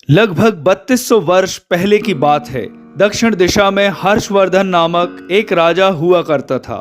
लगभग 3200 वर्ष पहले की बात है। दक्षिण दिशा में हर्षवर्धन नामक एक राजा हुआ करता था।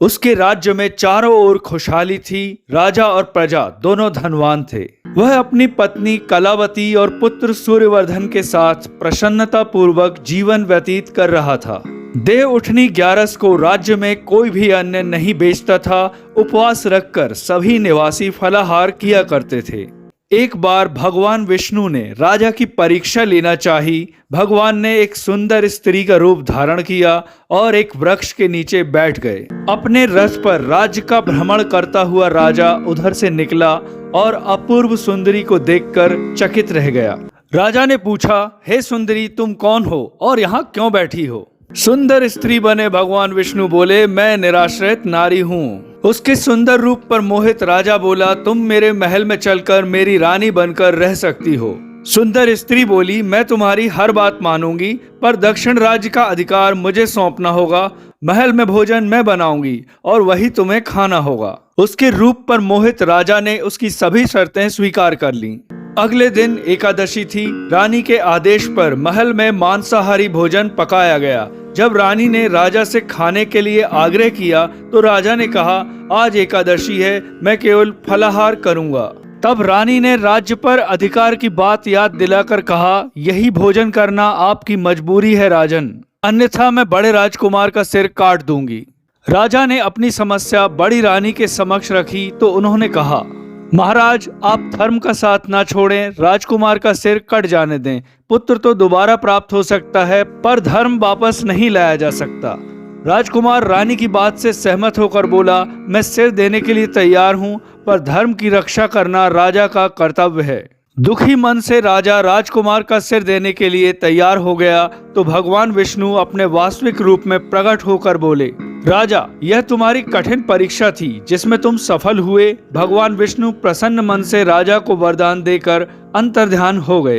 उसके राज्य में चारों ओर खुशहाली थी। राजा और प्रजा दोनों धनवान थे। वह अपनी पत्नी कलावती और पुत्र सूर्यवर्धन के साथ प्रसन्नता पूर्वक जीवन व्यतीत कर रहा था। देव उठनी 11 को राज्य में कोई भी अन्न नहीं बेचता था। उपवास रखकर सभी निवासी फलाहार किया करते थे। एक बार भगवान विष्णु ने राजा की परीक्षा लेना चाही। भगवान ने एक सुंदर स्त्री का रूप धारण किया और एक वृक्ष के नीचे बैठ गए। अपने रथ पर राज्य का भ्रमण करता हुआ राजा उधर से निकला और अपूर्व सुंदरी को देखकर चकित रह गया। राजा ने पूछा, हे सुंदरी, तुम कौन हो और यहाँ क्यों बैठी हो? सुंदर स्त्री बने भगवान विष्णु बोले, मैं निराश्रित नारी हूँ। उसके सुंदर रूप पर मोहित राजा बोला, तुम मेरे महल में चलकर मेरी रानी बनकर रह सकती हो। सुंदर स्त्री बोली, मैं तुम्हारी हर बात मानूंगी, पर दक्षिण राज्य का अधिकार मुझे सौंपना होगा। महल में भोजन मैं बनाऊंगी और वही तुम्हें खाना होगा। उसके रूप पर मोहित राजा ने उसकी सभी शर्तें स्वीकार कर लीं। अगले दिन एकादशी थी। रानी के आदेश पर महल में मांसाहारी भोजन पकाया गया। जब रानी ने राजा से खाने के लिए आग्रह किया तो राजा ने कहा, आज एकादशी है, मैं केवल फलाहार करूंगा। तब रानी ने राज्य पर अधिकार की बात याद दिलाकर कहा, यही भोजन करना आपकी मजबूरी है राजन, अन्यथा मैं बड़े राजकुमार का सिर काट दूंगी। राजा ने अपनी समस्या बड़ी रानी के समक्ष रखी तो उन्होंने कहा, महाराज, आप धर्म का साथ ना छोड़ें, राजकुमार का सिर कट जाने दें। पुत्र तो दोबारा प्राप्त हो सकता है, पर धर्म वापस नहीं लाया जा सकता। राजकुमार रानी की बात से सहमत होकर बोला, मैं सिर देने के लिए तैयार हूँ, पर धर्म की रक्षा करना राजा का कर्तव्य है। दुखी मन से राजा राजकुमार का सिर देने के लिए तैयार हो गया तो भगवान विष्णु अपने वास्तविक रूप में प्रकट होकर बोले, राजा, यह तुम्हारी कठिन परीक्षा थी जिसमें तुम सफल हुए। भगवान विष्णु प्रसन्न मन से राजा को वरदान देकर अंतर्ध्यान हो गए।